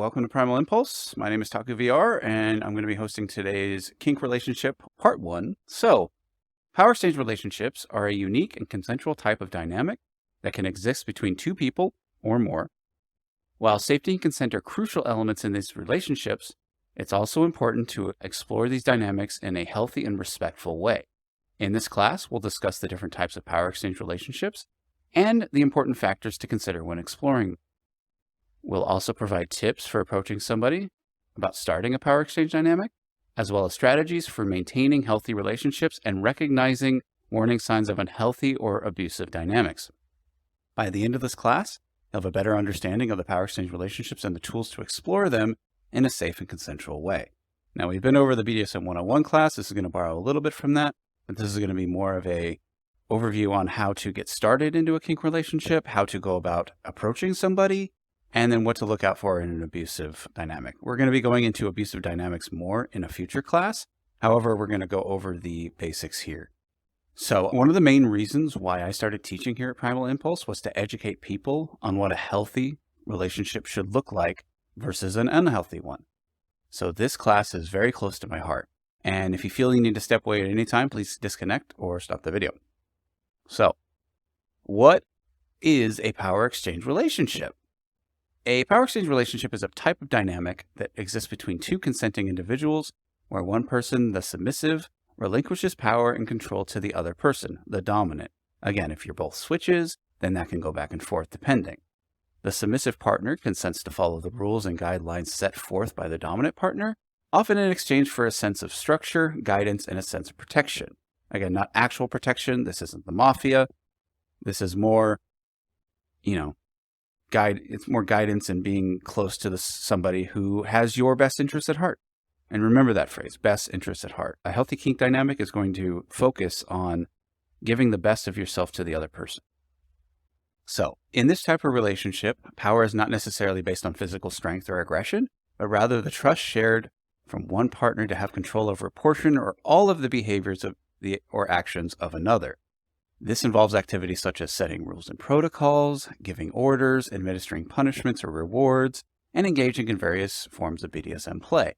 welcome to Primal Impulse. My name is Taku VR, and I'm going to be hosting today's Kink Relationship Part 1. So, power exchange relationships are a unique and consensual type of dynamic that can exist between two people or more. While safety and consent are crucial elements in these relationships, it's also important to explore these dynamics in a healthy and respectful way. In this class, we'll discuss the different types of power exchange relationships and the important factors to consider when exploring. We'll also provide tips for approaching somebody about starting a power exchange dynamic, as well as strategies for maintaining healthy relationships and recognizing warning signs of unhealthy or abusive dynamics. By the end of this class, you'll have a better understanding of the power exchange relationships and the tools to explore them in a safe and consensual way. Now, we've been over the BDSM 101 class. This is going to borrow a little bit from that, but this is going to be more of a overview on how to get started into a kink relationship, how to go about approaching somebody, and then what to look out for in an abusive dynamic. We're going to be going into abusive dynamics more in a future class. However, we're going to go over the basics here. So one of the main reasons why I started teaching here at Primal Impulse was to educate people on what a healthy relationship should look like versus an unhealthy one. So this class is very close to my heart. And if you feel you need to step away at any time, please disconnect or stop the video. So what is a power exchange relationship? A power exchange relationship is a type of dynamic that exists between two consenting individuals where one person, the submissive, relinquishes power and control to the other person, the dominant. Again, if you're both switches, then that can go back and forth depending. The submissive partner consents to follow the rules and guidelines set forth by the dominant partner, often in exchange for a sense of structure, guidance, and a sense of protection. Again, not actual protection. This isn't the mafia. This is more, it's more guidance and being close to somebody who has your best interest at heart. And remember that phrase, best interest at heart. A healthy kink dynamic is going to focus on giving the best of yourself to the other person. So in this type of relationship, power is not necessarily based on physical strength or aggression, but rather the trust shared from one partner to have control over a portion or all of the behaviors or actions of another. This involves activities such as setting rules and protocols, giving orders, administering punishments or rewards, and engaging in various forms of BDSM play.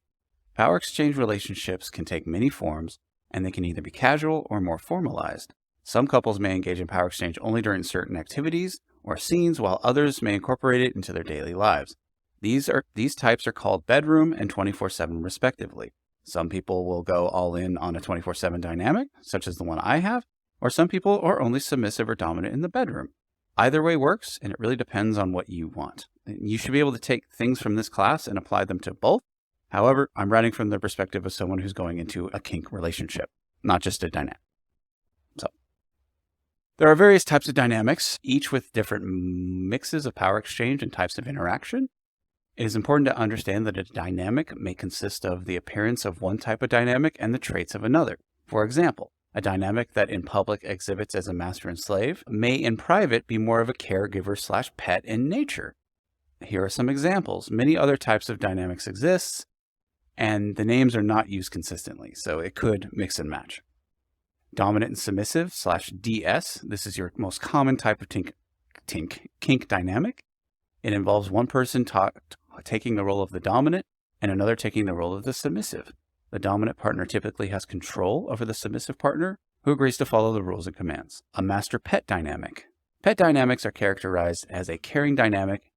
Power exchange relationships can take many forms, and they can either be casual or more formalized. Some couples may engage in power exchange only during certain activities or scenes, while others may incorporate it into their daily lives. These types are called bedroom and 24/7 respectively. Some people will go all in on a 24/7 dynamic, such as the one I have, or some people are only submissive or dominant in the bedroom. Either way works, and it really depends on what you want. You should be able to take things from this class and apply them to both. However, I'm writing from the perspective of someone who's going into a kink relationship, not just a dynamic. So there are various types of dynamics, each with different mixes of power exchange and types of interaction. It is important to understand that a dynamic may consist of the appearance of one type of dynamic and the traits of another. For example, a dynamic that in public exhibits as a master and slave may in private be more of a caregiver/pet in nature. Here are some examples. Many other types of dynamics exist, and the names are not used consistently, so it could mix and match. Dominant and submissive/DS. This is your most common type of kink dynamic. It involves one person taking the role of the dominant and another taking the role of the submissive. The dominant partner typically has control over the submissive partner, who agrees to follow the rules and commands. A master-pet dynamic. Pet dynamics are characterized as a caring dynamic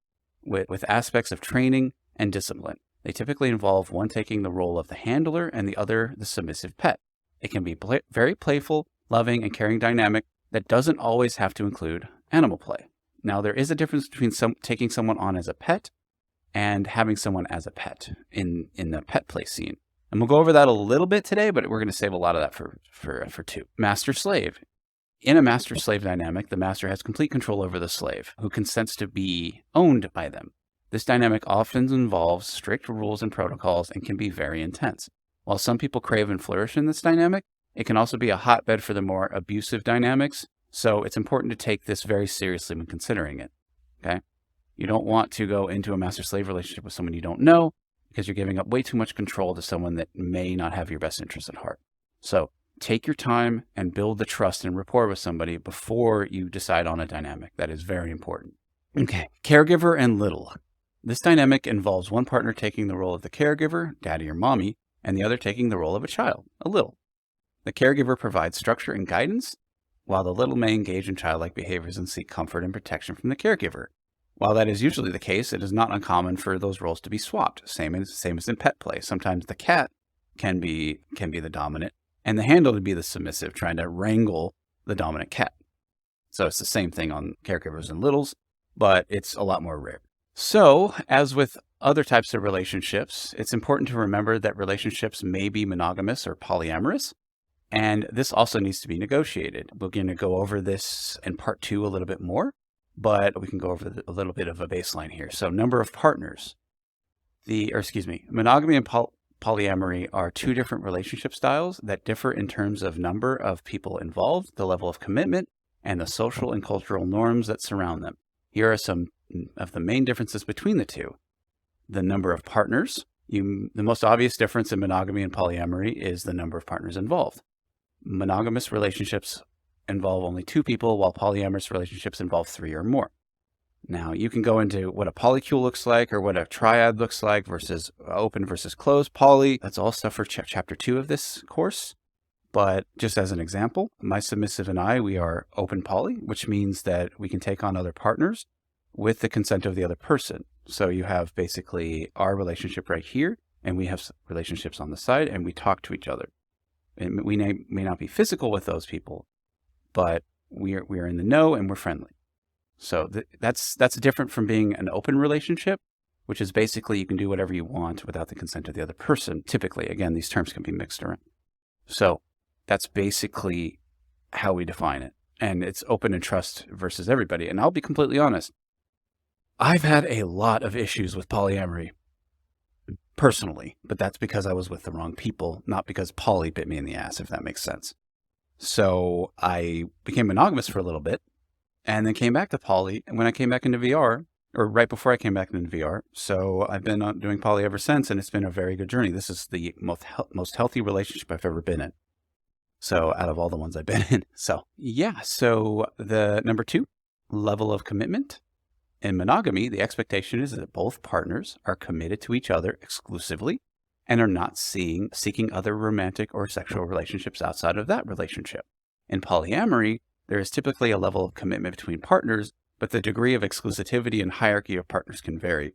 with aspects of training and discipline. They typically involve one taking the role of the handler and the other the submissive pet. It can be very playful, loving, and caring dynamic that doesn't always have to include animal play. Now, there is a difference between taking someone on as a pet and having someone as a pet in the pet play scene. And we'll go over that a little bit today, but we're going to save a lot of that for two. Master-slave. In a master-slave dynamic, the master has complete control over the slave, who consents to be owned by them. This dynamic often involves strict rules and protocols and can be very intense. While some people crave and flourish in this dynamic, it can also be a hotbed for the more abusive dynamics, so it's important to take this very seriously when considering it, okay? You don't want to go into a master-slave relationship with someone you don't know, because you're giving up way too much control to someone that may not have your best interest at heart. So take your time and build the trust and rapport with somebody before you decide on a dynamic. That is very important. Okay, caregiver and little. This dynamic involves one partner taking the role of the caregiver, daddy or mommy, and the other taking the role of a child, a little. The caregiver provides structure and guidance, while the little may engage in childlike behaviors and seek comfort and protection from the caregiver. While that is usually the case, it is not uncommon for those roles to be swapped, same as in pet play. Sometimes the cat can be the dominant, and the handler to be the submissive, trying to wrangle the dominant cat. So it's the same thing on caregivers and littles, but it's a lot more rare. So, as with other types of relationships, it's important to remember that relationships may be monogamous or polyamorous, and this also needs to be negotiated. We're going to go over this in part 2 a little bit more, but we can go over a little bit of a baseline here. So, number of partners. Monogamy and polyamory are two different relationship styles that differ in terms of number of people involved, the level of commitment, and the social and cultural norms that surround them. Here are some of the main differences between the two. The number of partners. The most obvious difference in monogamy and polyamory is the number of partners involved. Monogamous relationships involve only 2 people, while polyamorous relationships involve 3 or more. Now, you can go into what a polycule looks like or what a triad looks like versus open versus closed poly. That's all stuff for chapter 2 of this course. But just as an example, my submissive and I, we are open poly, which means that we can take on other partners with the consent of the other person. So you have basically our relationship right here, and we have relationships on the side, and we talk to each other. And we may not be physical with those people, but we are in the know and we're friendly. So that's different from being an open relationship, which is basically you can do whatever you want without the consent of the other person. Typically, again, these terms can be mixed around. So that's basically how we define it. And it's open and trust versus everybody. And I'll be completely honest, I've had a lot of issues with polyamory personally, but that's because I was with the wrong people, not because poly bit me in the ass, if that makes sense. So I became monogamous for a little bit and then came back to poly. And when I came back into VR, or right before I came back into VR, so I've been doing poly ever since, and it's been a very good journey. This is the most healthy relationship I've ever been in. So out of all the ones I've been in. So yeah, so the number 2, level of commitment. In monogamy, the expectation is that both partners are committed to each other exclusively and are not seeking other romantic or sexual relationships outside of that relationship. In polyamory, there is typically a level of commitment between partners, but the degree of exclusivity and hierarchy of partners can vary.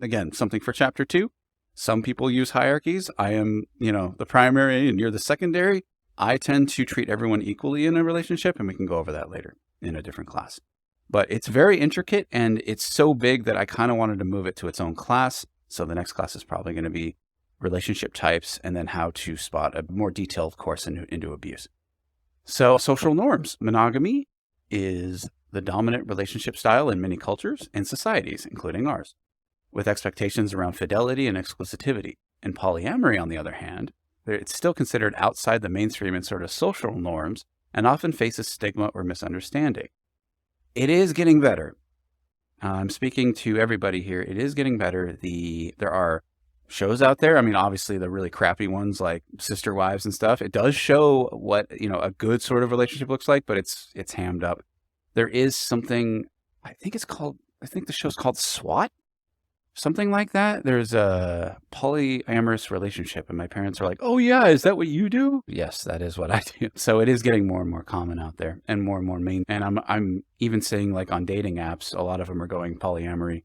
Again, something for chapter 2. Some people use hierarchies. I am, the primary and you're the secondary. I tend to treat everyone equally in a relationship, and we can go over that later in a different class. But it's very intricate, and it's so big that I kind of wanted to move it to its own class. So the next class is probably going to be relationship types and then how to spot a more detailed course into abuse. So social norms. Monogamy is the dominant relationship style in many cultures and societies, including ours, with expectations around fidelity and exclusivity. In polyamory, on the other hand, it's still considered outside the mainstream and sort of social norms and often faces stigma or misunderstanding. It is getting better. I'm speaking to everybody here. It is getting better. There are shows out there. I mean, obviously the really crappy ones like Sister Wives and stuff. It does show what, a good sort of relationship looks like, but it's hammed up. There is something, I think the show's called SWAT. Something like that. There's a polyamorous relationship, and my parents are like, "Oh yeah, is that what you do?" Yes, that is what I do. So it is getting more and more common out there, and more main. And I'm even seeing like on dating apps, a lot of them are going polyamory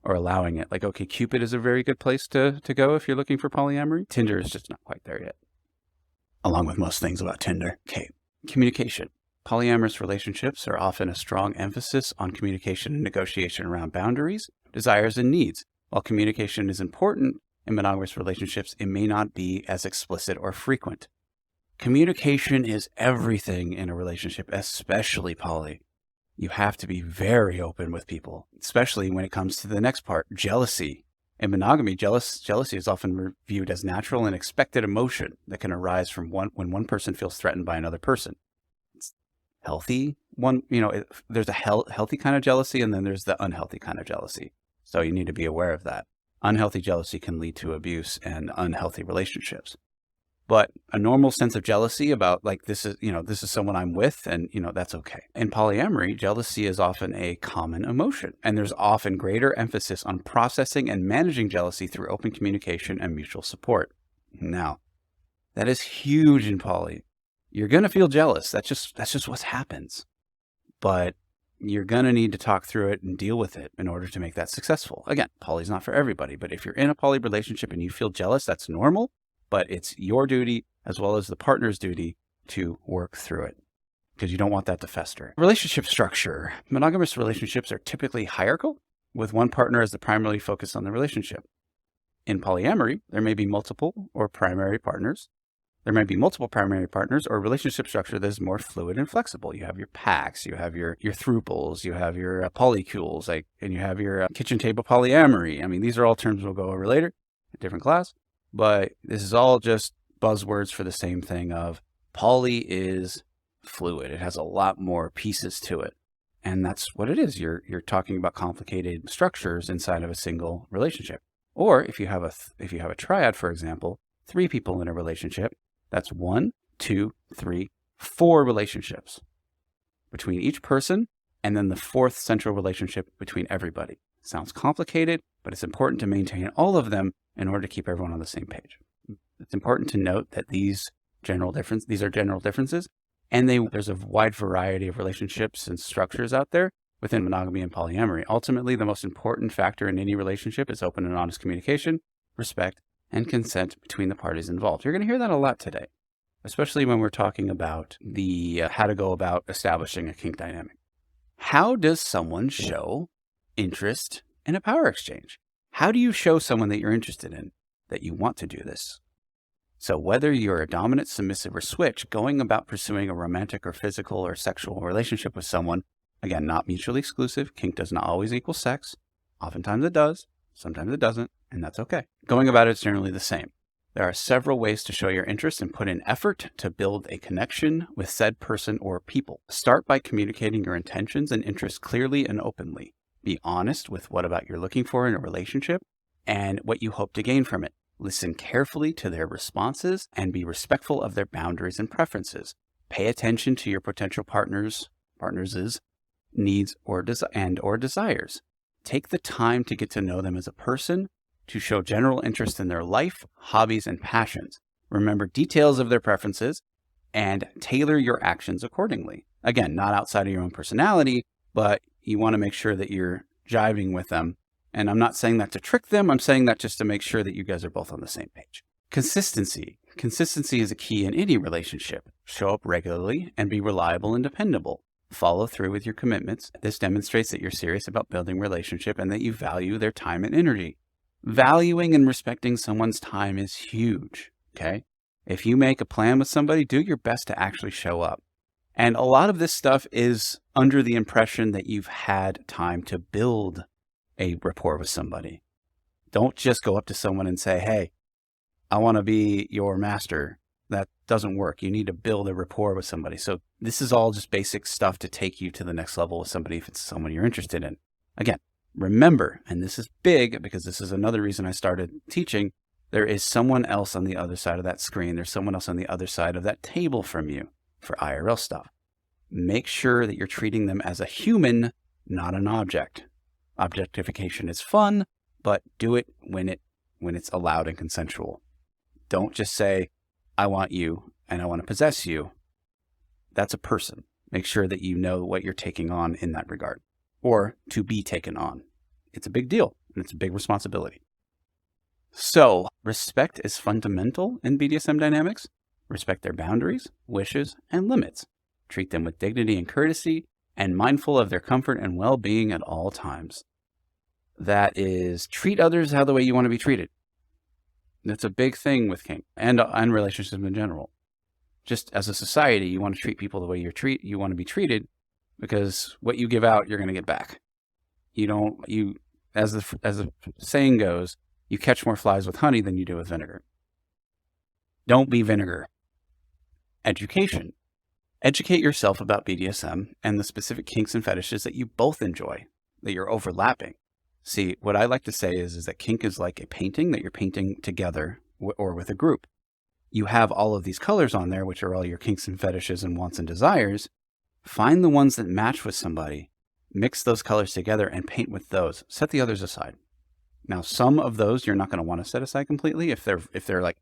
or allowing it. Like, okay, Cupid is a very good place to go if you're looking for polyamory. Tinder is just not quite there yet, along with most things about Tinder. Okay, communication. Polyamorous relationships are often a strong emphasis on communication and negotiation around boundaries, desires, and needs. While communication is important in monogamous relationships, it may not be as explicit or frequent. Communication is everything in a relationship, especially poly. You have to be very open with people, especially when it comes to the next part, jealousy. In monogamy, jealousy is often viewed as natural and expected emotion that can arise from when one person feels threatened by another person. It's healthy. There's a healthy kind of jealousy, and then there's the unhealthy kind of jealousy. So you need to be aware of that. Unhealthy jealousy can lead to abuse and unhealthy relationships. but a normal sense of jealousy about like, this is someone I'm with, and that's okay. In polyamory, jealousy is often a common emotion, and there's often greater emphasis on processing and managing jealousy through open communication and mutual support. Now, that is huge in poly. You're going to feel jealous. That's just what happens. But you're going to need to talk through it and deal with it in order to make that successful. Again, poly's not for everybody, but if you're in a poly relationship and you feel jealous, that's normal. But it's your duty as well as the partner's duty to work through it, because you don't want that to fester. Relationship structure. Monogamous relationships are typically hierarchical, with one partner as the primary focus on the relationship. In polyamory, there may be multiple primary partners. There may be multiple primary partners, or a relationship structure that is more fluid and flexible. You have your packs, you have your thruples, you have your polycules, and you have your kitchen table polyamory. I mean, these are all terms we'll go over later, a different class. But this is all just buzzwords for the same thing of poly is fluid. It has a lot more pieces to it. And that's what it is. You're talking about complicated structures inside of a single relationship. Or if you have a triad, for example, 3 people in a relationship, that's 1, 2, 3, 4 relationships between each person, and then the 4th central relationship between everybody. Sounds complicated, but it's important to maintain all of them in order to keep everyone on the same page. It's important to note that these are general differences, and there's a wide variety of relationships and structures out there within monogamy and polyamory. Ultimately, the most important factor in any relationship is open and honest communication, respect, and consent between the parties involved. You're going to hear that a lot today, especially when we're talking about the how to go about establishing a kink dynamic. How does someone show interest in a power exchange? How do you show someone that you're interested in, that you want to do this? So whether you're a dominant, submissive, or switch, going about pursuing a romantic or physical or sexual relationship with someone, again, not mutually exclusive. Kink does not always equal sex. Oftentimes it does. Sometimes it doesn't, and that's okay. Going about it is generally the same. There are several ways to show your interest and put in effort to build a connection with said person or people. Start by communicating your intentions and interests clearly and openly. Be honest with what about you're looking for in a relationship and what you hope to gain from it. Listen carefully to their responses and be respectful of their boundaries and preferences. Pay attention to your potential partners' needs or desires. Take the time to get to know them as a person, to show general interest in their life, hobbies, and passions. Remember details of their preferences and tailor your actions accordingly. Again, not outside of your own personality, but you want to make sure that you're jiving with them. And I'm not saying that to trick them. I'm saying that just to make sure that you guys are both on the same page. Consistency. Consistency is a key in any relationship. Show up regularly and be reliable and dependable. Follow through with your commitments. This demonstrates that you're serious about building a relationship and that you value their time and energy. Valuing and respecting someone's time is huge, okay? If you make a plan with somebody, do your best to actually show up. And a lot of this stuff is under the impression that you've had time to build a rapport with somebody. Don't just go up to someone and say, hey, I want to be your master. That doesn't work. You need to build a rapport with somebody. So this is all just basic stuff to take you to the next level with somebody if it's someone you're interested in. Again, remember, and this is big because this is another reason I started teaching, there is someone else on the other side of that screen. There's someone else on the other side of that table from you for IRL stuff. Make sure that you're treating them as a human, not an object. Objectification is fun, but do it when it's allowed and consensual. Don't just say, I want you and I want to possess you. That's a person. Make sure that you know what you're taking on in that regard, or to be taken on. It's a big deal and it's a big responsibility. So respect is fundamental in BDSM dynamics. Respect their boundaries, wishes, and limits. Treat them with dignity and courtesy, and mindful of their comfort and well-being at all times. That is, treat others how the way you want to be treated. That's a big thing with kink and relationships in general. Just as a society, you want to treat people the way you want to be treated, because what you give out, you're going to get back. As the saying goes, you catch more flies with honey than you do with vinegar. Don't be vinegar. Education. Educate yourself about BDSM and the specific kinks and fetishes that you both enjoy, that you're overlapping. See, what I like to say is that kink is like a painting that you're painting together or with a group. you have all of these colors on there, which are all your kinks and fetishes and wants and desires. Find the ones that match with somebody, mix those colors together and paint with those. Set the others aside. Now, some of those you're not going to want to set aside completely if they're like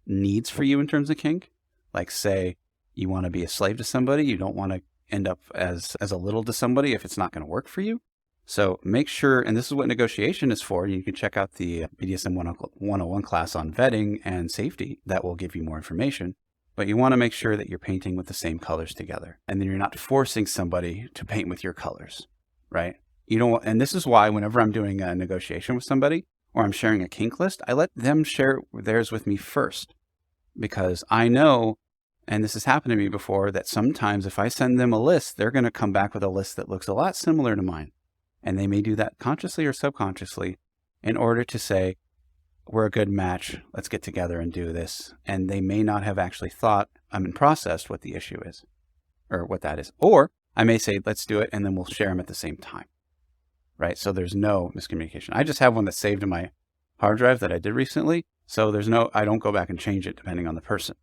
needs for you in terms of kink. Like, say you want to be a slave to somebody, you don't want to end up as a little to somebody if it's not going to work for you. So make sure, and this is what negotiation is for. You can check out the BDSM 101 class on vetting and safety. That will give you more information. But you want to make sure that you're painting with the same colors together. And then you're not forcing somebody to paint with your colors, right? You don't, and this is why whenever I'm doing a negotiation with somebody or I'm sharing a kink list, I let them share theirs with me first. Because I know, and this has happened to me before, that sometimes if I send them a list, they're going to come back with a list that looks a lot similar to mine. And they may do that consciously or subconsciously in order to say, we're a good match, let's get together and do this. And they may not have actually thought, processed what the issue is or what that is. Or I may say, let's do it, and then we'll share them at the same time, right? So there's no miscommunication. I just have one that's saved in my hard drive that I did recently. So I don't go back and change it depending on the person.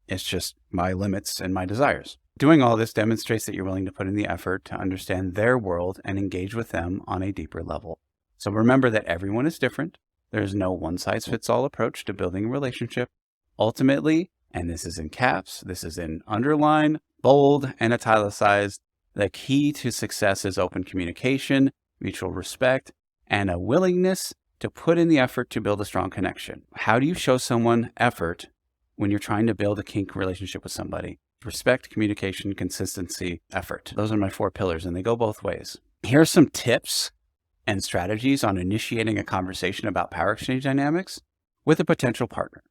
It's just my limits and my desires. Doing all this demonstrates that you're willing to put in the effort to understand their world and engage with them on a deeper level. So remember that everyone is different. There's no one-size-fits-all approach to building a relationship. Ultimately, and this is in caps, this is in underline, bold, and italicized, the key to success is open communication, mutual respect, and a willingness to put in the effort to build a strong connection. How do you show someone effort when you're trying to build a kink relationship with somebody? Respect, communication, consistency, effort. Those are my 4 pillars, and they go both ways. Here are some tips and strategies on initiating a conversation about power exchange dynamics with a potential partner.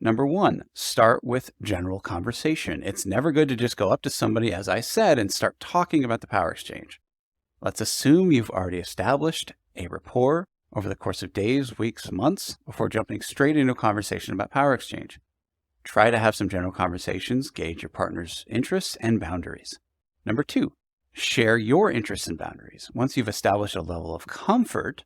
Number 1, start with general conversation. It's never good to just go up to somebody, as I said, and start talking about the power exchange. Let's assume you've already established a rapport over the course of days, weeks, months before jumping straight into a conversation about power exchange. Try to have some general conversations, gauge your partner's interests and boundaries. Number 2, share your interests and boundaries. Once you've established a level of comfort,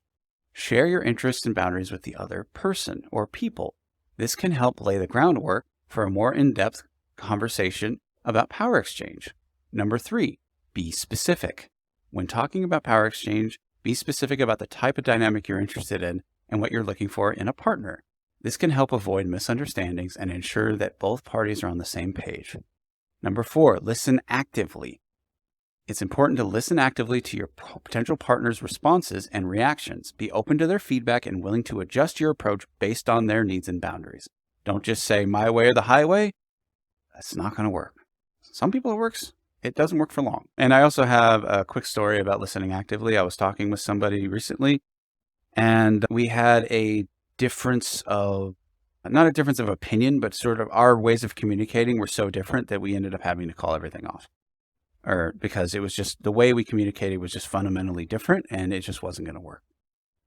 share your interests and boundaries with the other person or people. This can help lay the groundwork for a more in-depth conversation about power exchange. Number 3, be specific. When talking about power exchange, be specific about the type of dynamic you're interested in and what you're looking for in a partner. This can help avoid misunderstandings and ensure that both parties are on the same page. Number 4, listen actively. It's important to listen actively to your potential partner's responses and reactions. Be open to their feedback and willing to adjust your approach based on their needs and boundaries. Don't just say my way or the highway. That's not going to work. Some people it works. It doesn't work for long. And I also have a quick story about listening actively. I was talking with somebody recently, and we had a difference of, not a difference of opinion, but sort of our ways of communicating were so different that we ended up having to call everything off. Or because it was just, the way we communicated was just fundamentally different and it just wasn't going to work.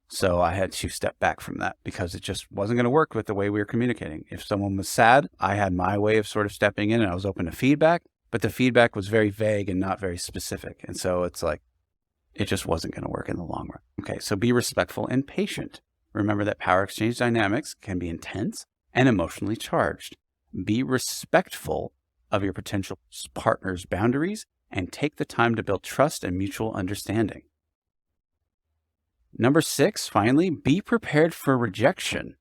So I had to step back from that because it just wasn't going to work with the way we were communicating. If someone was sad, I had my way of sort of stepping in and I was open to feedback, but the feedback was very vague and not very specific. And so it's like, it just wasn't going to work in the long run. Okay, so be respectful and patient. Remember that power exchange dynamics can be intense and emotionally charged. Be respectful of your potential partner's boundaries and take the time to build trust and mutual understanding. Number 6, finally, be prepared for rejection.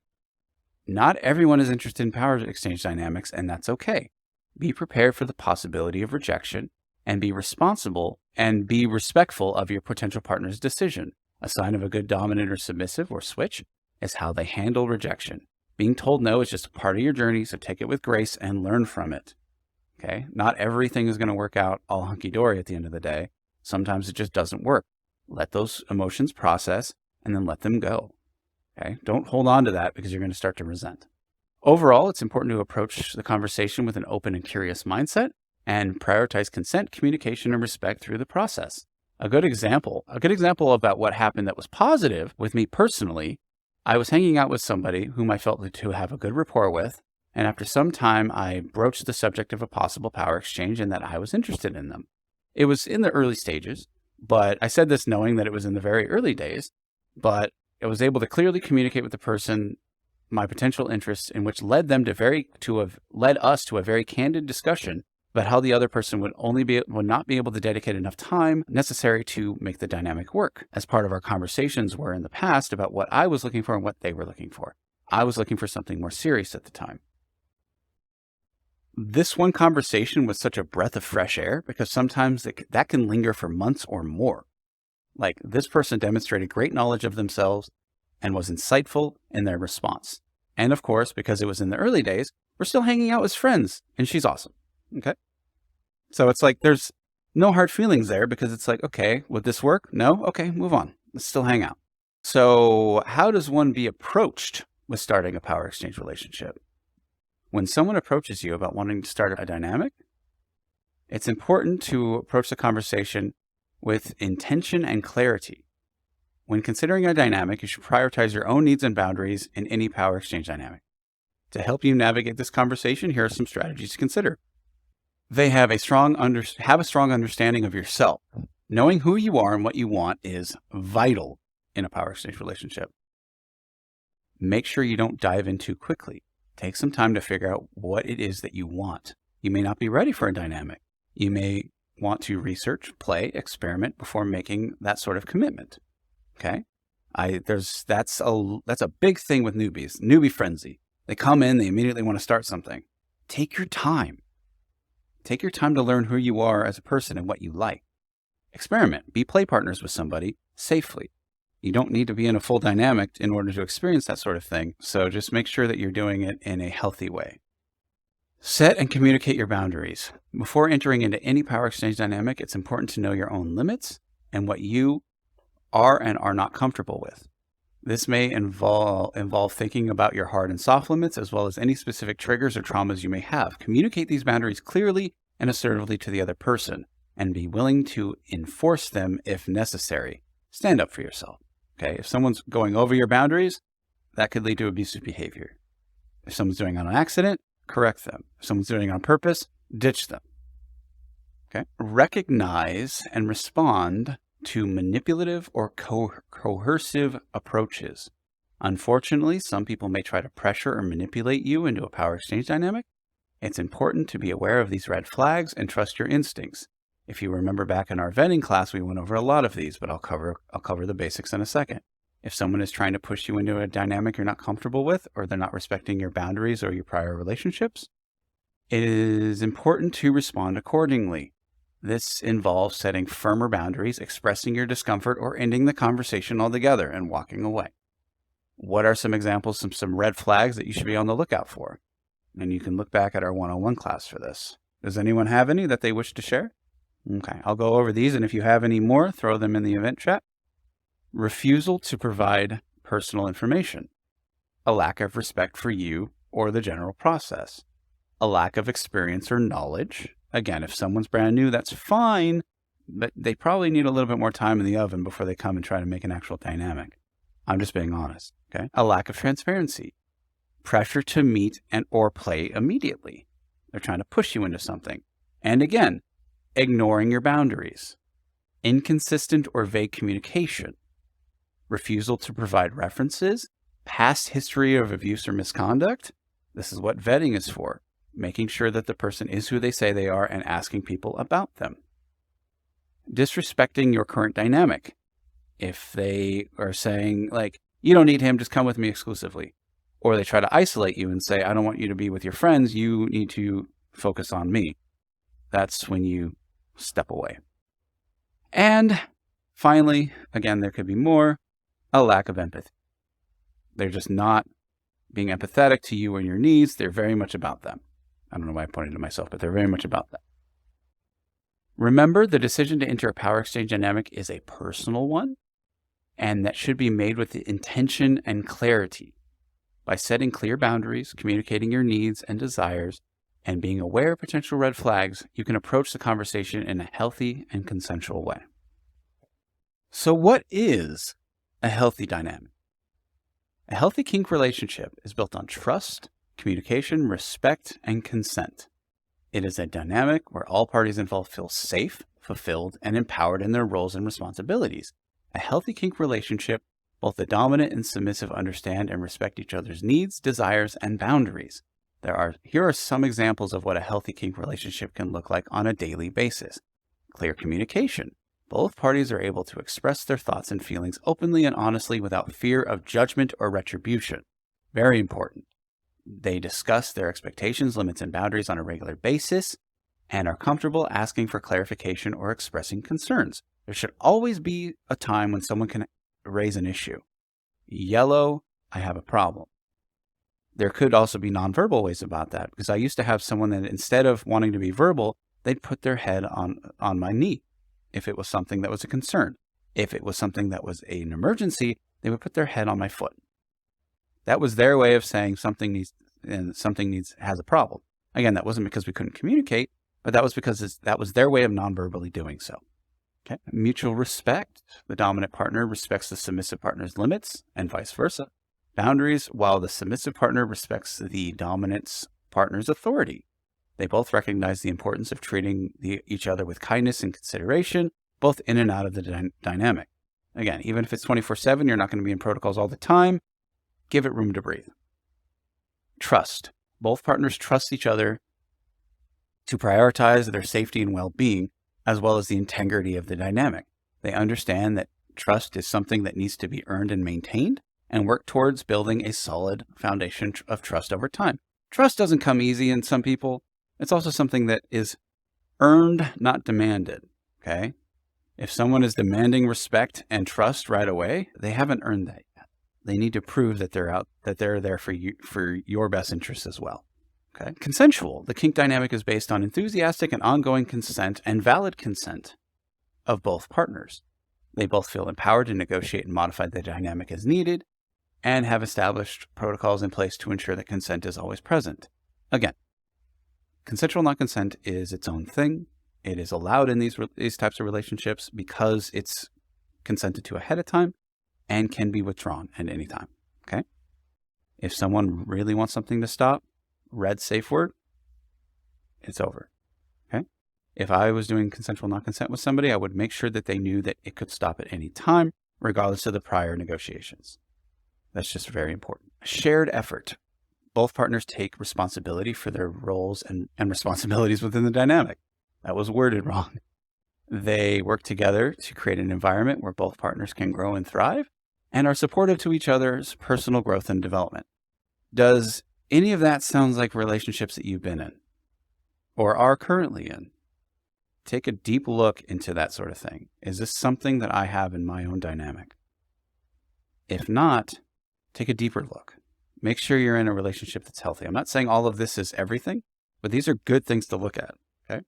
Not everyone is interested in power exchange dynamics, and that's okay. Be prepared for the possibility of rejection and be responsible and be respectful of your potential partner's decision. A sign of a good dominant or submissive or switch is how they handle rejection. Being told no is just a part of your journey, so take it with grace and learn from it. Okay? Not everything is going to work out all hunky-dory at the end of the day. Sometimes it just doesn't work. Let those emotions process and then let them go. Okay? Don't hold on to that because you're going to start to resent. Overall, it's important to approach the conversation with an open and curious mindset and prioritize consent, communication, and respect through the process. A good example about what happened that was positive with me personally, I was hanging out with somebody whom I felt to have a good rapport with, and after some time, I broached the subject of a possible power exchange and that I was interested in them. It was in the early stages, but I said this knowing that it was in the very early days, but I was able to clearly communicate with the person my potential interests, in which led us to a very candid discussion about how the other person would not be able to dedicate enough time necessary to make the dynamic work. As part of our conversations were in the past about what I was looking for and what they were looking for. I was looking for something more serious at the time. This one conversation was such a breath of fresh air because sometimes that can linger for months or more. Like, this person demonstrated great knowledge of themselves and was insightful in their response. And of course, because it was in the early days, we're still hanging out as friends, and she's awesome. Okay. So it's like, there's no hard feelings there because it's like, okay, would this work? No? Okay, move on. Let's still hang out. So how does one be approached with starting a power exchange relationship? When someone approaches you about wanting to start a dynamic, it's important to approach the conversation with intention and clarity. When considering a dynamic, you should prioritize your own needs and boundaries in any power exchange dynamic. To help you navigate this conversation, here are some strategies to consider. They have a strong understanding of yourself. Knowing who you are and what you want is vital in a power exchange relationship. Make sure you don't dive in too quickly. Take some time to figure out what it is that you want. You may not be ready for a dynamic. You may want to research, play, experiment before making that sort of commitment. Okay? That's a big thing with newbies. Newbie frenzy. They come in, they immediately want to start something. Take your time. Take your time to learn who you are as a person and what you like. Experiment. Be play partners with somebody safely. You don't need to be in a full dynamic in order to experience that sort of thing. So just make sure that you're doing it in a healthy way. Set and communicate your boundaries. Before entering into any power exchange dynamic, it's important to know your own limits and what you are and are not comfortable with. This may involve thinking about your hard and soft limits, as well as any specific triggers or traumas you may have. Communicate these boundaries clearly and assertively to the other person, and be willing to enforce them if necessary. Stand up for yourself. Okay, if someone's going over your boundaries, that could lead to abusive behavior. If someone's doing it on accident, correct them. If someone's doing it on purpose, ditch them. Okay, recognize and respond to manipulative or coercive approaches. Unfortunately, some people may try to pressure or manipulate you into a power exchange dynamic. It's important to be aware of these red flags and trust your instincts. If you remember back in our vetting class, we went over a lot of these, but I'll cover the basics in a second. If someone is trying to push you into a dynamic you're not comfortable with, or they're not respecting your boundaries or your prior relationships, it is important to respond accordingly. This involves setting firmer boundaries, expressing your discomfort, or ending the conversation altogether and walking away. What are some examples of some red flags that you should be on the lookout for? And you can look back at our 101 class for this. Does anyone have any that they wish to share? Okay, I'll go over these, and if you have any more, throw them in the event chat. Refusal to provide personal information. A lack of respect for you or the general process. A lack of experience or knowledge. Again, if someone's brand new, that's fine, but they probably need a little bit more time in the oven before they come and try to make an actual dynamic. I'm just being honest, okay? A lack of transparency. Pressure to meet and or play immediately. They're trying to push you into something. And again, ignoring your boundaries. Inconsistent or vague communication. Refusal to provide references. Past history of abuse or misconduct. This is what vetting is for. Making sure that the person is who they say they are and asking people about them. Disrespecting your current dynamic. If they are saying, like, you don't need him, just come with me exclusively. Or they try to isolate you and say, I don't want you to be with your friends, you need to focus on me. That's when you step away. And finally, again, there could be more, a lack of empathy. They're just not being empathetic to you and your needs. They're very much about them. I don't know why I pointed to myself, but they're very much about that. Remember, the decision to enter a power exchange dynamic is a personal one, and that should be made with the intention and clarity. By setting clear boundaries, communicating your needs and desires, and being aware of potential red flags, you can approach the conversation in a healthy and consensual way. So what is a healthy dynamic? A healthy kink relationship is built on trust, communication, respect, and consent. It is a dynamic where all parties involved feel safe, fulfilled, and empowered in their roles and responsibilities. A healthy kink relationship Both the dominant and submissive understand and respect each other's needs, desires, and boundaries. Here are some examples of what a healthy kink relationship can look like on a daily basis. Clear communication. Both parties are able to express their thoughts and feelings openly and honestly without fear of judgment or retribution. Very important. They discuss their expectations, limits, and boundaries on a regular basis and are comfortable asking for clarification or expressing concerns. There should always be a time when someone can raise an issue. Yellow, I have a problem. There could also be nonverbal ways about that, because I used to have someone that instead of wanting to be verbal, they'd put their head on my knee if it was something that was a concern. If it was something that was an emergency, they would put their head on my foot. That was their way of saying something has a problem. Again, that wasn't because we couldn't communicate, but that was because that was their way of non-verbally doing so. Okay. Mutual respect. The dominant partner respects the submissive partner's limits and vice versa. Boundaries, while the submissive partner respects the dominant partner's authority. They both recognize the importance of treating each other with kindness and consideration, both in and out of the dynamic. Again, even if it's 24/7, you're not going to be in protocols all the time. Give it room to breathe. Trust. Both partners trust each other to prioritize their safety and well-being, as well as the integrity of the dynamic. They understand that trust is something that needs to be earned and maintained, and work towards building a solid foundation of trust over time. Trust doesn't come easy in some people. It's also something that is earned, not demanded. Okay? If someone is demanding respect and trust right away, they haven't earned that yet. They need to prove that they're there for you, for your best interests as well. Okay? Consensual. The kink dynamic is based on enthusiastic and ongoing consent and valid consent of both partners. They both feel empowered to negotiate and modify the dynamic as needed, and have established protocols in place to ensure that consent is always present. Again, consensual non-consent is its own thing. It is allowed in these types of relationships because it's consented to ahead of time and can be withdrawn at any time. Okay? If someone really wants something to stop, red safe word, it's over. Okay? If I was doing consensual non-consent with somebody, I would make sure that they knew that it could stop at any time, regardless of the prior negotiations. That's just very important. Shared effort. Both partners take responsibility for their roles and responsibilities within the dynamic. That was worded wrong. They work together to create an environment where both partners can grow and thrive and are supportive to each other's personal growth and development. Does any of that sound like relationships that you've been in or are currently in? Take a deep look into that sort of thing. Is this something that I have in my own dynamic? If not, take a deeper look. Make sure you're in a relationship that's healthy. I'm not saying all of this is everything, but these are good things to look at. Okay?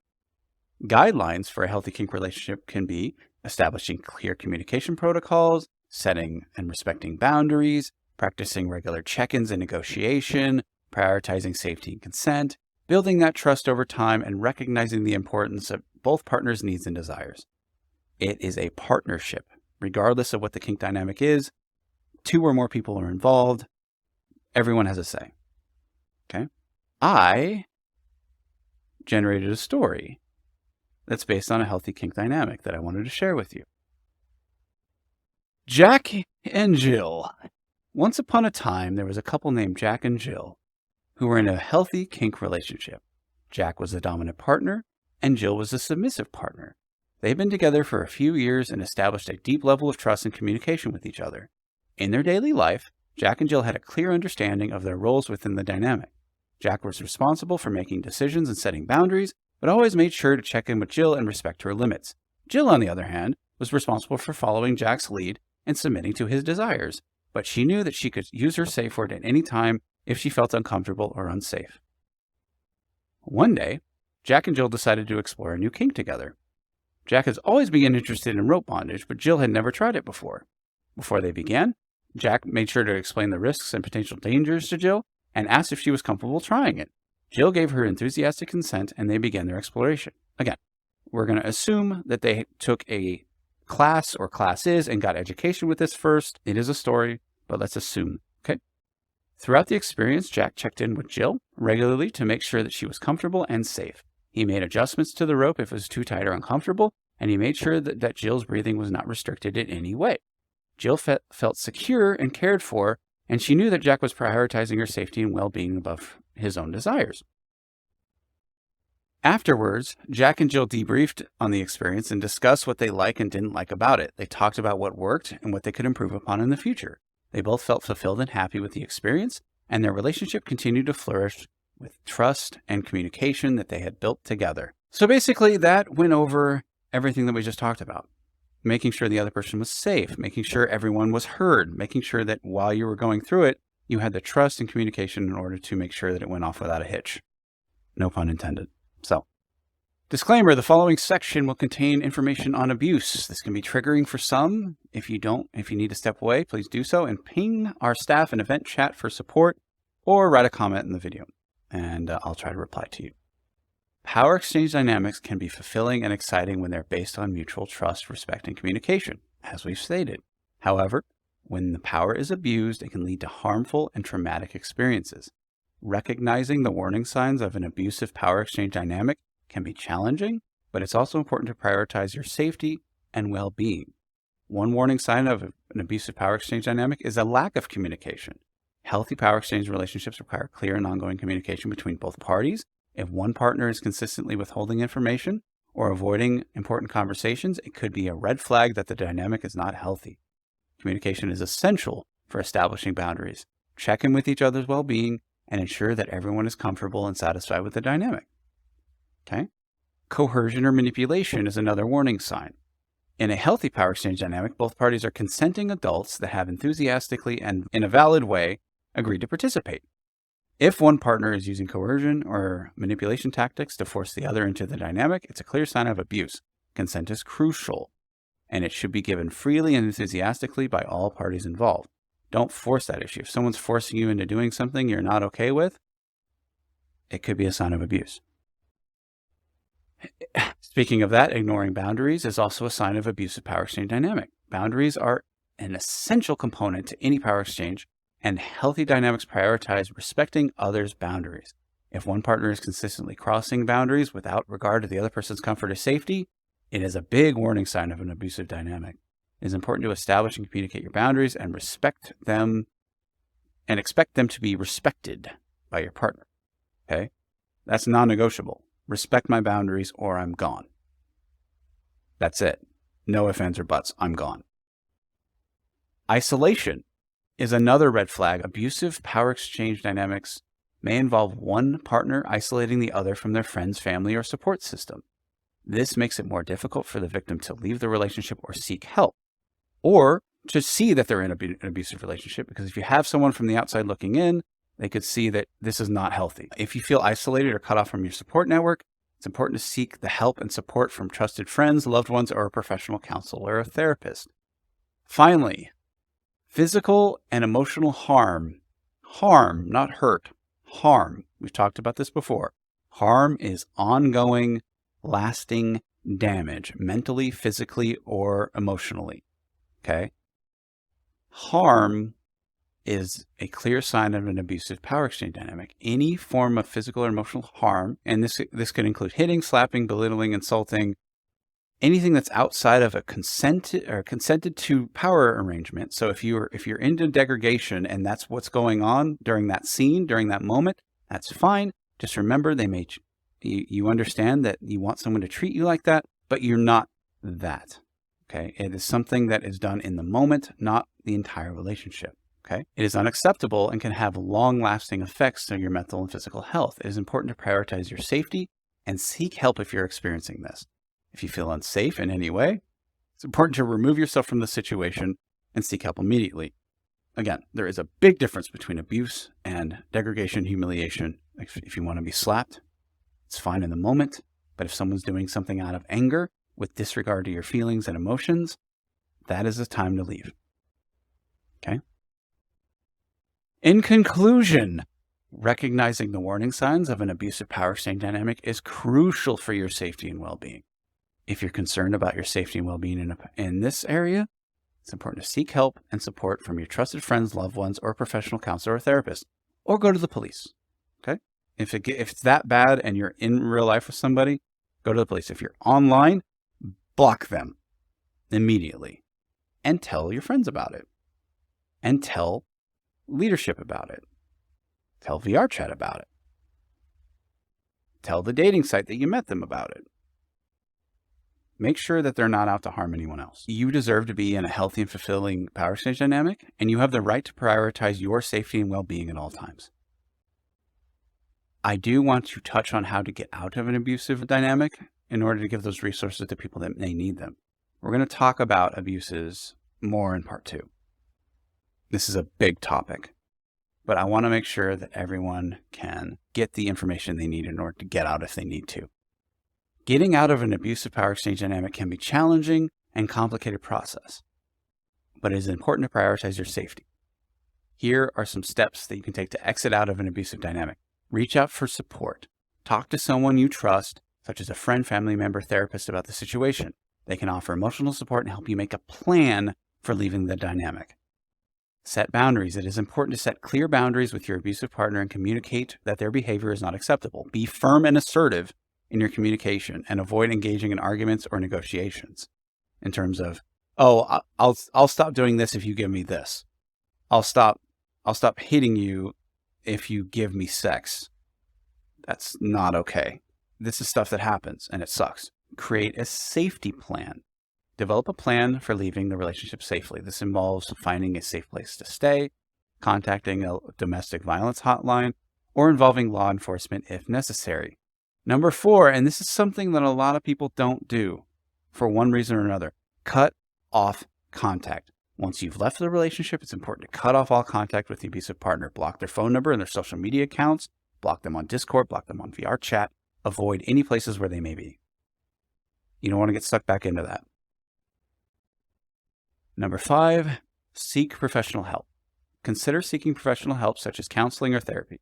Guidelines for a healthy kink relationship can be establishing clear communication protocols, setting and respecting boundaries, practicing regular check-ins and negotiation, prioritizing safety and consent, building that trust over time, and recognizing the importance of both partners' needs and desires. It is a partnership, regardless of what the kink dynamic is. 2 or more people are involved. Everyone has a say. Okay? I generated a story that's based on a healthy kink dynamic that I wanted to share with you. Jack and Jill. Once upon a time, there was a couple named Jack and Jill who were in a healthy kink relationship. Jack was the dominant partner, and Jill was the submissive partner. They'd been together for a few years and established a deep level of trust and communication with each other. In their daily life, Jack and Jill had a clear understanding of their roles within the dynamic. Jack was responsible for making decisions and setting boundaries, but always made sure to check in with Jill and respect her limits. Jill, on the other hand, was responsible for following Jack's lead and submitting to his desires, but she knew that she could use her safe word at any time if she felt uncomfortable or unsafe. One day, Jack and Jill decided to explore a new kink together. Jack has always been interested in rope bondage, but Jill had never tried it before. Before they began, Jack made sure to explain the risks and potential dangers to Jill and asked if she was comfortable trying it. Jill gave her enthusiastic consent and they began their exploration. Again, we're going to assume that they took a class or classes and got education with this first. It is a story, but let's assume. Okay. Throughout the experience, Jack checked in with Jill regularly to make sure that she was comfortable and safe. He made adjustments to the rope if it was too tight or uncomfortable, and he made sure that Jill's breathing was not restricted in any way. Jill felt secure and cared for, and she knew that Jack was prioritizing her safety and well-being above his own desires. Afterwards, Jack and Jill debriefed on the experience and discussed what they liked and didn't like about it. They talked about what worked and what they could improve upon in the future. They both felt fulfilled and happy with the experience, and their relationship continued to flourish with trust and communication that they had built together. So basically, that went over everything that we just talked about. Making sure the other person was safe, making sure everyone was heard, making sure that while you were going through it, you had the trust and communication in order to make sure that it went off without a hitch. No pun intended. So, disclaimer, the following section will contain information on abuse. This can be triggering for some. If you need to step away, please do so and ping our staff in event chat for support or write a comment in the video and I'll try to reply to you. Power exchange dynamics can be fulfilling and exciting when they're based on mutual trust, respect, and communication, as we've stated. However, when the power is abused, it can lead to harmful and traumatic experiences. Recognizing the warning signs of an abusive power exchange dynamic can be challenging, but it's also important to prioritize your safety and well-being. One warning sign of an abusive power exchange dynamic is a lack of communication. Healthy power exchange relationships require clear and ongoing communication between both parties. If one partner is consistently withholding information or avoiding important conversations, it could be a red flag that the dynamic is not healthy. Communication is essential for establishing boundaries. Check in with each other's well-being and ensure that everyone is comfortable and satisfied with the dynamic. Okay? Coercion or manipulation is another warning sign. In a healthy power exchange dynamic, both parties are consenting adults that have enthusiastically and in a valid way agreed to participate. If one partner is using coercion or manipulation tactics to force the other into the dynamic, it's a clear sign of abuse. Consent is crucial, and it should be given freely and enthusiastically by all parties involved. Don't force that issue. If someone's forcing you into doing something you're not okay with, it could be a sign of abuse. Speaking of that, ignoring boundaries is also a sign of abusive power exchange dynamic. Boundaries are an essential component to any power exchange, and healthy dynamics prioritize respecting others' boundaries. If one partner is consistently crossing boundaries without regard to the other person's comfort or safety, it is a big warning sign of an abusive dynamic. It is important to establish and communicate your boundaries and respect them and expect them to be respected by your partner. Okay? That's non-negotiable. Respect my boundaries or I'm gone. That's it. No ifs, ands, or buts. I'm gone. Isolation is another red flag. Abusive power exchange dynamics may involve one partner isolating the other from their friends, family, or support system. This makes it more difficult for the victim to leave the relationship or seek help, or to see that they're in an abusive relationship, because if you have someone from the outside looking in, they could see that this is not healthy. If you feel isolated or cut off from your support network, it's important to seek the help and support from trusted friends, loved ones, or a professional counselor or a therapist. Finally, physical and emotional harm. Harm, not hurt. Harm. We've talked about this before. Harm is ongoing, lasting damage, mentally, physically, or emotionally. Okay? Harm is a clear sign of an abusive power exchange dynamic. Any form of physical or emotional harm, and this could include hitting, slapping, belittling, insulting, anything that's outside of a consented to power arrangement. So if you're into degradation and that's what's going on during that scene, during that moment, that's fine. Just remember, you understand that you want someone to treat you like that, but you're not that. Okay, it is something that is done in the moment, not the entire relationship. Okay, it is unacceptable and can have long-lasting effects on your mental and physical health. It is important to prioritize your safety and seek help if you're experiencing this. If you feel unsafe in any way, it's important to remove yourself from the situation and seek help immediately. Again, there is a big difference between abuse and degradation, humiliation. If you want to be slapped, it's fine in the moment, but if someone's doing something out of anger with disregard to your feelings and emotions, that is the time to leave. Okay? In conclusion, recognizing the warning signs of an abusive power exchange dynamic is crucial for your safety and well-being. If you're concerned about your safety and well-being in this area, it's important to seek help and support from your trusted friends, loved ones, or a professional counselor or therapist, or go to the police. Okay? If it's that bad and you're in real life with somebody, go to the police. If you're online, block them immediately. and tell your friends about it, and tell leadership about it. Tell VR chat about it. Tell the dating site that you met them about it. Make sure that they're not out to harm anyone else. You deserve to be in a healthy and fulfilling power exchange dynamic, and you have the right to prioritize your safety and well-being at all times. I do want to touch on how to get out of an abusive dynamic in order to give those resources to people that may need them. We're going to talk about abuses more in part 2. This is a big topic, but I want to make sure that everyone can get the information they need in order to get out if they need to. Getting out of an abusive power exchange dynamic can be a challenging and complicated process, but it is important to prioritize your safety. Here are some steps that you can take to exit out of an abusive dynamic. Reach out for support. Talk to someone you trust, such as a friend, family member, therapist, about the situation. They can offer emotional support and help you make a plan for leaving the dynamic. Set boundaries. It is important to set clear boundaries with your abusive partner and communicate that their behavior is not acceptable. Be firm and assertive in your communication and avoid engaging in arguments or negotiations in terms of, oh, I'll stop doing this if you give me this. I'll stop hitting you if you give me sex. That's not okay. This is stuff that happens and it sucks. Create a safety plan. Develop a plan for leaving the relationship safely. This involves finding a safe place to stay, contacting a domestic violence hotline, or involving law enforcement if necessary. Number 4, and this is something that a lot of people don't do for one reason or another, cut off contact. Once you've left the relationship, it's important to cut off all contact with the abusive partner. Block their phone number and their social media accounts. Block them on Discord. Block them on VR chat. Avoid any places where they may be. You don't want to get sucked back into that. Number 5, seek professional help. Consider seeking professional help such as counseling or therapy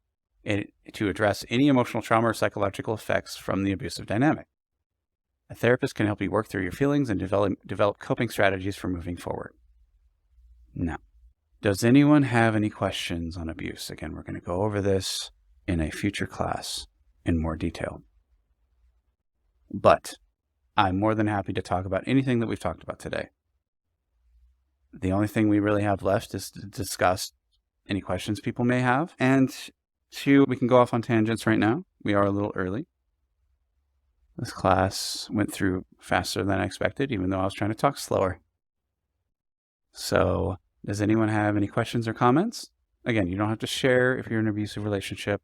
to address any emotional trauma or psychological effects from the abusive dynamic. A therapist can help you work through your feelings and develop coping strategies for moving forward. Now, does anyone have any questions on abuse? Again, we're going to go over this in a future class in more detail. But I'm more than happy to talk about anything that we've talked about today. The only thing we really have left is to discuss any questions people may have. And 2, we can go off on tangents right now. We are a little early. This class went through faster than I expected, even though I was trying to talk slower. So, does anyone have any questions or comments? Again, you don't have to share if you're in an abusive relationship.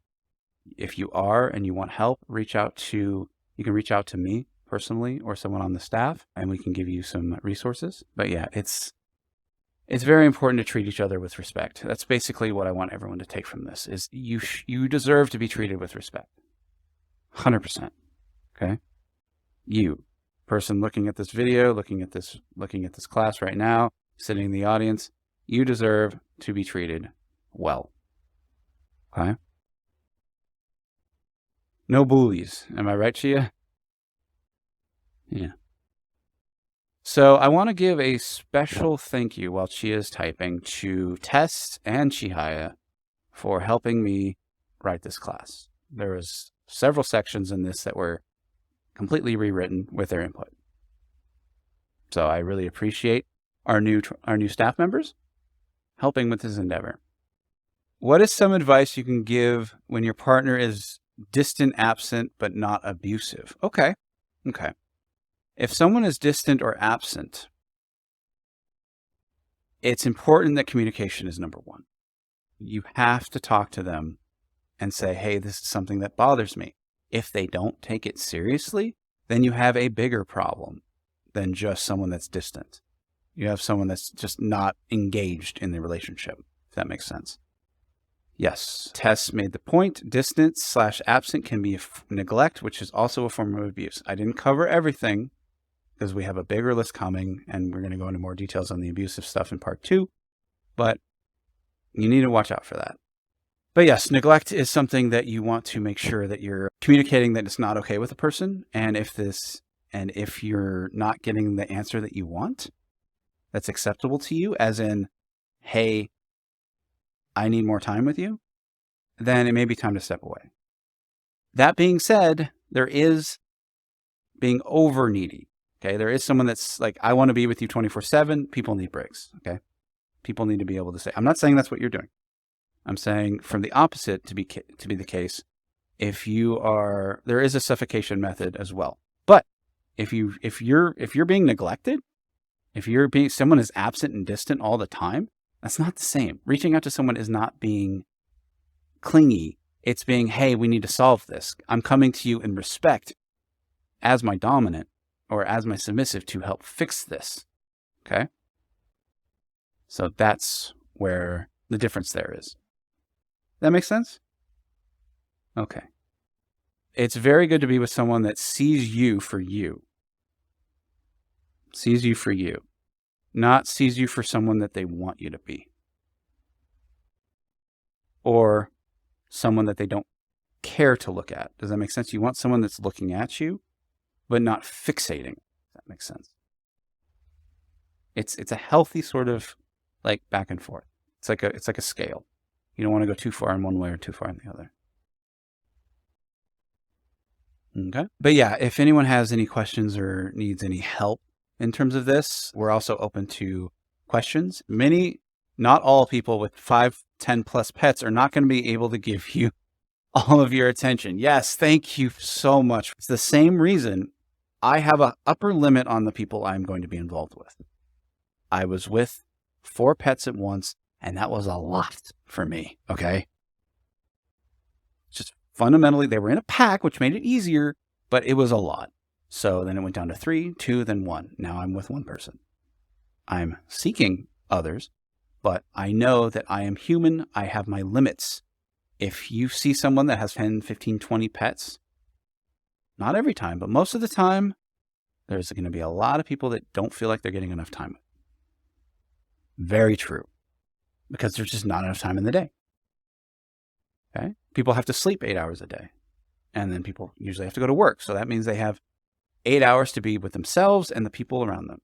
If you are and you want help, you can reach out to me personally or someone on the staff, and we can give you some resources. But yeah, it's very important to treat each other with respect. That's basically what I want everyone to take from this, is you deserve to be treated with respect. 100%. Okay? You, person looking at this video, looking at this class right now, sitting in the audience, you deserve to be treated well. Okay? No bullies. Am I right, Chia? Yeah. So I want to give a special thank you while Chia is typing to Tess and Chihaya for helping me write this class. There was several sections in this that were completely rewritten with their input. So I really appreciate our new staff members helping with this endeavor. What is some advice you can give when your partner is distant, absent, but not abusive? Okay. If someone is distant or absent, it's important that communication is number 1. You have to talk to them and say, hey, this is something that bothers me. If they don't take it seriously, then you have a bigger problem than just someone that's distant. You have someone that's just not engaged in the relationship, if that makes sense. Yes, Tess made the point. Distant/absent can be neglect, which is also a form of abuse. I didn't cover everything because we have a bigger list coming, and we're going to go into more details on the abusive stuff in part 2, but you need to watch out for that. But yes, neglect is something that you want to make sure that you're communicating that it's not okay with a person, and if you're not getting the answer that you want, that's acceptable to you, as in, hey, I need more time with you, then it may be time to step away. That being said, there is being over needy. Okay. There is someone that's like, I want to be with you 24/7. People need breaks. Okay. People need to be able to say, I'm not saying that's what you're doing. I'm saying from the opposite to be the case. If there is a suffocation method as well. But if you're being neglected, someone is absent and distant all the time, that's not the same. Reaching out to someone is not being clingy. It's being, hey, we need to solve this. I'm coming to you in respect as my dominant or as my submissive to help fix this. Okay. So that's where the difference there is. That makes sense? Okay. It's very good to be with someone that sees you for you. Sees you for you. Not sees you for someone that they want you to be. Or someone that they don't care to look at. Does that make sense? You want someone that's looking at you, but not fixating. That makes sense. It's a healthy sort of like back and forth. It's like a scale. You don't want to go too far in one way or too far in the other. Okay. But yeah, if anyone has any questions or needs any help in terms of this, we're also open to questions. Not all people with 5, 10 plus pets are not going to be able to give you all of your attention. Yes, thank you so much. It's the same reason I have an upper limit on the people I'm going to be involved with. I was with 4 pets at once, and that was a lot for me, okay? Just fundamentally, they were in a pack, which made it easier, but it was a lot. So then it went down to 3, 2, then 1. Now I'm with one person. I'm seeking others, but I know that I am human. I have my limits. If you see someone that has 10, 15, 20 pets, not every time, but most of the time, there's going to be a lot of people that don't feel like they're getting enough time. Very true. Because there's just not enough time in the day. Okay? People have to sleep 8 hours a day. And then people usually have to go to work. So that means they have 8 hours to be with themselves and the people around them,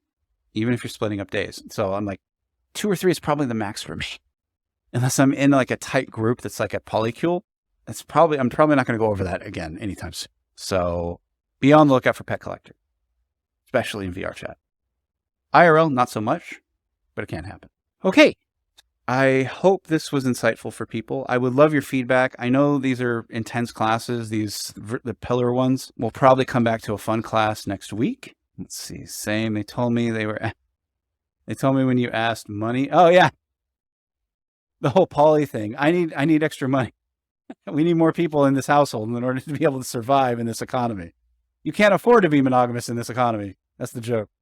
even if you're splitting up days. So I'm like, 2 or 3 is probably the max for me. Unless I'm in like a tight group that's like a polycule, I'm probably not going to go over that again anytime soon. So be on the lookout for Pet Collector, especially in VR chat. IRL, not so much, but it can happen. Okay. I hope this was insightful for people. I would love your feedback. I know these are intense classes, the pillar ones. We'll probably come back to a fun class next week. Let's see. Same. They told me when you asked money. Oh yeah. The whole poly thing. I need extra money. We need more people in this household in order to be able to survive in this economy. You can't afford to be monogamous in this economy. That's the joke.